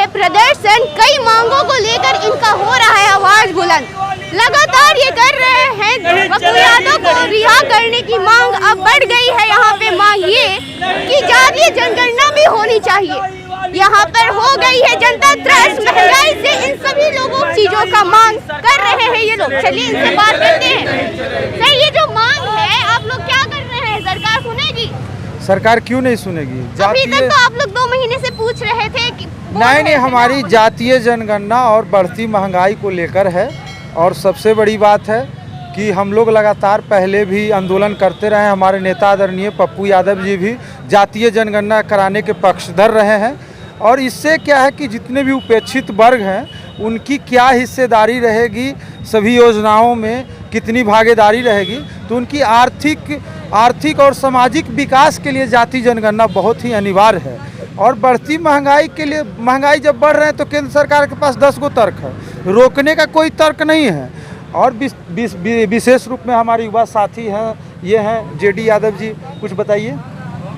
प्रदर्शन, कई मांगों को लेकर इनका हो रहा है आवाज बुलंद। लगातार ये कर रहे हैं। पप्पू यादव को रिहा करने की मांग अब बढ़ गई है। यहाँ पे मांग ये कि जातीय जनगणना भी होनी चाहिए। यहाँ पर हो गई है जनता त्रस्त। महंगाई से इन सभी लोगों चीजों का मांग कर रहे हैं ये लोग। चलिए इनसे बात करते हैं। सर, ये जो मांग है आप लोग क्या कर रहे हैं? सरकार सुनेगी? सरकार क्यों नहीं सुनेगी? अभी तक तो आप लोग 2 महीने से पूछ रहे थे कि नहीं, हमारी जातीय जनगणना और बढ़ती महंगाई को लेकर है। और सबसे बड़ी बात है कि हम लोग लगातार पहले भी आंदोलन करते रहे। हमारे नेता आदरणीय पप्पू यादव जी भी जातीय जनगणना कराने के पक्षधर रहे हैं। और इससे क्या है कि जितने भी उपेक्षित वर्ग हैं उनकी क्या हिस्सेदारी रहेगी, सभी योजनाओं में कितनी भागीदारी रहेगी, तो उनकी आर्थिक और सामाजिक विकास के लिए जातीय जनगणना बहुत ही अनिवार्य है। और बढ़ती महंगाई के लिए, महंगाई जब बढ़ रहे हैं तो केंद्र सरकार के पास 10 गो तर्क है, रोकने का कोई तर्क नहीं है। और विशेष रूप में हमारे युवा साथी हैं, ये हैं जेडी यादव जी, कुछ बताइए।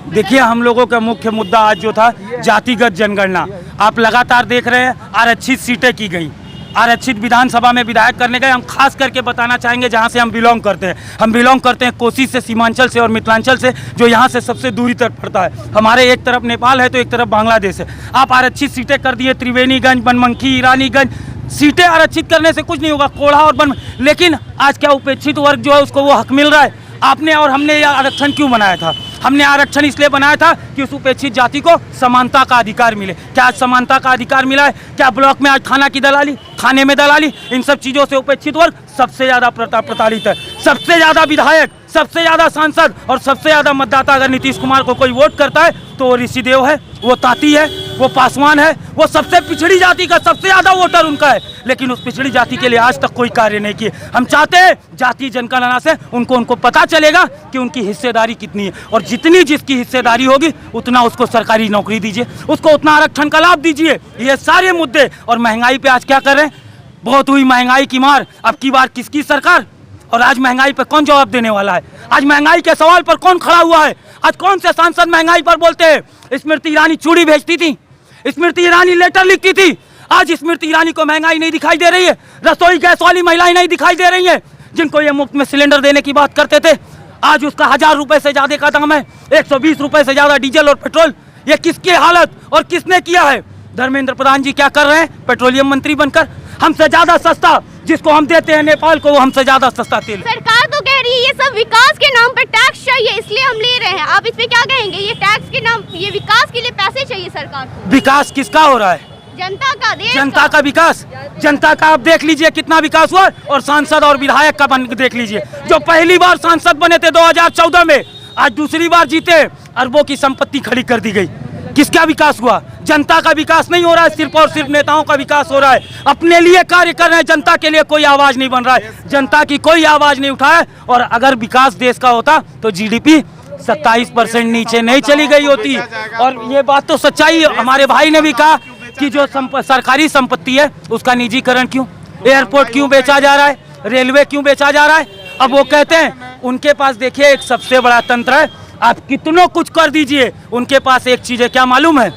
देखिए, हम लोगों का मुख्य मुद्दा आज जो था जातिगत जनगणना। आप लगातार देख रहे हैं आरक्षित सीटें की गई, आरक्षित विधानसभा में विधायक करने गए। हम खास करके बताना चाहेंगे जहां से हम बिलोंग करते हैं। हम बिलोंग करते हैं कोसी से, सीमांचल से और मिथिलांचल से, जो यहां से सबसे दूरी तक पड़ता है। हमारे एक तरफ नेपाल है तो एक तरफ बांग्लादेश है। आप आरक्षित सीटें कर दिए, त्रिवेणीगंज, बनमनखी, ईरानीगंज। सीटें आरक्षित करने से कुछ नहीं होगा, कोढ़ा और बन, लेकिन आज क्या उपेक्षित वर्ग जो है उसको वो हक मिल रहा है? आपने और हमने ये आरक्षण क्यों बनाया था? हमने आरक्षण इसलिए बनाया था कि उस उपेक्षित जाति को समानता का अधिकार मिले। क्या आज समानता का अधिकार मिला है? क्या ब्लॉक में आज खाना की दलाली, खाने में दलाली, इन सब चीज़ों से उपेक्षित वर्ग सबसे ज़्यादा प्रताड़ित है। सबसे ज़्यादा विधायक, सबसे ज़्यादा सांसद और सबसे ज़्यादा मतदाता अगर नीतीश कुमार को कोई वोट करता है तो वो ऋषिदेव है, वो ताती है, वो पासवान है, वो सबसे पिछड़ी जाति का सबसे ज़्यादा वोटर उनका है। लेकिन उस पिछड़ी जाति के लिए आज तक कोई कार्य नहीं किए। हम चाहते हैं जातीय जनगणना से उनको पता चलेगा कि उनकी हिस्सेदारी कितनी है, और जितनी जिसकी हिस्सेदारी होगी उतना उसको सरकारी नौकरी दीजिए, उसको उतना आरक्षण का लाभ दीजिए। ये सारे मुद्दे। और महंगाई पे आज क्या कर रहे हैं? बहुत हुई महंगाई की मार। अब की बार किसकी सरकार? और आज महंगाई पर कौन जवाब देने वाला है? आज महंगाई के सवाल पर कौन खड़ा हुआ है? आज कौन से सांसद महंगाई पर बोलते हैं? स्मृति ईरानी चूड़ी भेजती थी, स्मृति ईरानी लेटर लिखती थी। आज स्मृति ईरानी को महंगाई नहीं दिखाई दे रही है। रसोई गैस वाली महिलाएं नहीं दिखाई दे रही हैं, जिनको ये मुफ्त में सिलेंडर देने की बात करते थे। आज उसका 1000 रुपए से ज्यादा का दाम है, 120 रुपए से ज्यादा डीजल और पेट्रोल। ये किसकी हालत और किसने किया है? धर्मेंद्र प्रधान जी क्या कर रहे हैं पेट्रोलियम मंत्री बनकर? हमसे ज्यादा सस्ता जिसको हम देते हैं नेपाल को, वो हमसे ज्यादा सस्ता तेल। सरकार तो कह रही है ये सब विकास के नाम पर टैक्स चाहिए इसलिए हम ले रहे हैं। आप इस पे क्या कहेंगे? ये टैक्स के नाम, ये विकास के लिए पैसे चाहिए सरकार को। विकास किसका हो रहा है? जनता का, देश जनता का विकास। जनता का आप देख लीजिए कितना विकास हुआ, और सांसद और विधायक का देख लीजिए। जो पहली बार सांसद बने थे 2014 में, आज दूसरी बार जीते, अरबों की संपत्ति खड़ी कर दी गई। किसका विकास हुआ? जनता का विकास नहीं हो रहा है, सिर्फ और सिर्फ नेताओं का विकास हो रहा है। अपने लिए कार्य कर रहे हैं, जनता के लिए कोई आवाज नहीं बन रहा है, जनता की कोई आवाज नहीं उठाया। और अगर विकास देश का होता तो जीडीपी 27% नीचे नहीं चली गई होती। और ये बात तो सच्चाई है। हमारे भाई ने भी कहा कि जो सरकारी संपत्ति है उसका निजीकरण क्यों? एयरपोर्ट क्यों बेचा जा रहा है? रेलवे क्यों बेचा जा रहा है? अब वो कहते हैं उनके पास देखिए एक सबसे बड़ा तंत्र है, आप कितनों कुछ कर दीजिए, उनके पास एक चीज है, क्या मालूम है?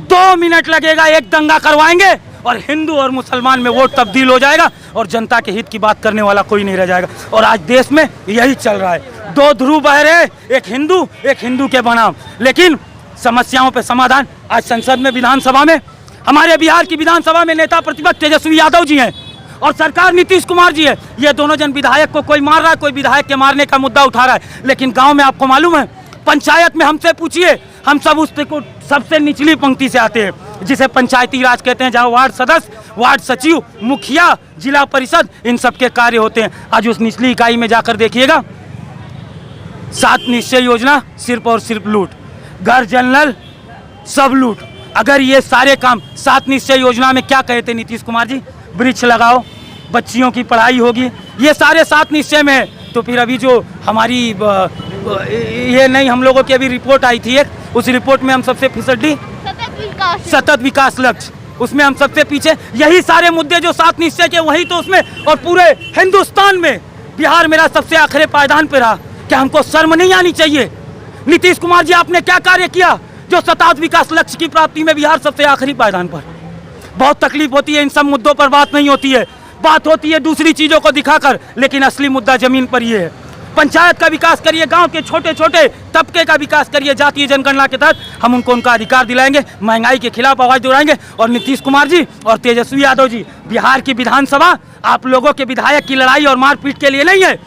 2 मिनट लगेगा, एक दंगा करवाएंगे और हिंदू और मुसलमान में वोट तब्दील हो जाएगा और जनता के हित की बात करने वाला कोई नहीं रह जाएगा। और आज देश में यही चल रहा है। 2 ध्रुव बह रहे, एक हिंदू के बनाम। लेकिन समस्याओं पे समाधान आज संसद में, विधानसभा में, हमारे बिहार की विधानसभा में नेता प्रतिपक्ष तेजस्वी यादव जी हैं और सरकार नीतीश कुमार जी है। ये दोनों जन विधायक को कोई मार रहा है, कोई विधायक के मारने का मुद्दा उठा रहा है। लेकिन गांव में आपको मालूम है, पंचायत में हमसे पूछिए, हम सब उस को सबसे निचली पंक्ति से आते हैं, जिसे पंचायती राज कहते हैं, जहां वार्ड सदस्य, वार्ड सचिव, मुखिया, जिला परिषद, इन सब के कार्य होते हैं। आज उस निचली इकाई में जाकर देखिएगा, 7 निश्चय योजना सिर्फ और सिर्फ लूट, घर जल नल सब लूट। अगर ये सारे काम 7 निश्चय योजना में क्या कहे थे नीतीश कुमार जी? वृक्ष लगाओ, बच्चियों की पढ़ाई होगी, ये सारे 7 निश्चय में है। तो फिर अभी जो हमारी ये नहीं, हम लोगों की अभी रिपोर्ट आई थी एक, उस रिपोर्ट में हम सबसे फिसड्डी सतत विकास लक्ष्य, उसमें हम सबसे पीछे। यही सारे मुद्दे जो 7 निश्चय के, वही तो उसमें, और पूरे हिंदुस्तान में बिहार मेरा सबसे आखिरी पायदान पे रहा। क्या हमको शर्म नहीं आनी चाहिए? नीतीश कुमार जी, आपने क्या कार्य किया जो 7 विकास लक्ष्य की प्राप्ति में बिहार सबसे आखिरी पायदान पर? बहुत तकलीफ होती है, इन सब मुद्दों पर बात नहीं होती है, बात होती है दूसरी चीज़ों को दिखाकर, लेकिन असली मुद्दा ज़मीन पर ये है। पंचायत का विकास करिए, गांव के छोटे छोटे तबके का विकास करिए, जातीय जनगणना के तहत हम उनको उनका अधिकार दिलाएंगे, महंगाई के खिलाफ आवाज़ दोहराएंगे। और नीतीश कुमार जी और तेजस्वी यादव जी, बिहार की विधानसभा आप लोगों के विधायक की लड़ाई और मारपीट के लिए नहीं है।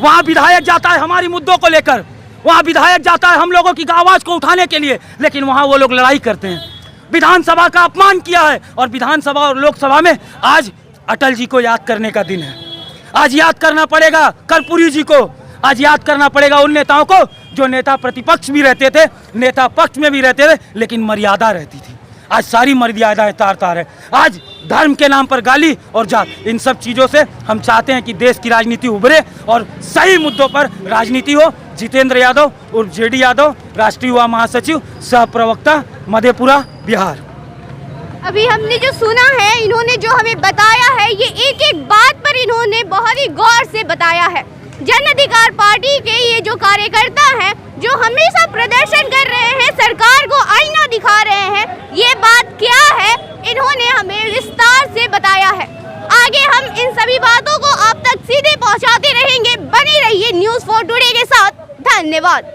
वहाँ विधायक जाता है हमारी मुद्दों को लेकर, वहाँ विधायक जाता है हम लोगों की आवाज़ को उठाने के लिए, लेकिन वहाँ वो लोग लड़ाई करते हैं। विधानसभा का अपमान किया है, और विधानसभा और लोकसभा में आज अटल जी को याद करने का दिन है। आज याद करना पड़ेगा कर्पूरी जी को, आज याद करना पड़ेगा उन नेताओं को जो नेता प्रतिपक्ष भी रहते थे, नेता पक्ष में भी रहते थे, लेकिन मर्यादा रहती थी। आज सारी मर्यादाएं तार तार है। आज धर्म के नाम पर गाली और जात, इन सब चीज़ों से हम चाहते हैं कि देश की राजनीति उभरे और सही मुद्दों पर राजनीति हो। जितेंद्र यादव और जेडी यादव, राष्ट्रीय युवा महासचिव, सह प्रवक्ता, मधेपुरा, बिहार। अभी हमने जो सुना है, इन्होंने जो हमें बताया है, ये एक एक बात पर इन्होंने बहुत ही गौर से बताया है। जन अधिकार पार्टी के ये जो कार्यकर्ता हैं, जो हमेशा प्रदर्शन कर रहे हैं, सरकार को आईना दिखा रहे हैं, ये बात क्या है इन्होंने हमें विस्तार से बताया है। आगे हम इन सभी बातों को आप तक सीधे पहुंचाते रहेंगे। बने रहिए न्यूज़ 4 टुडे के साथ। धन्यवाद।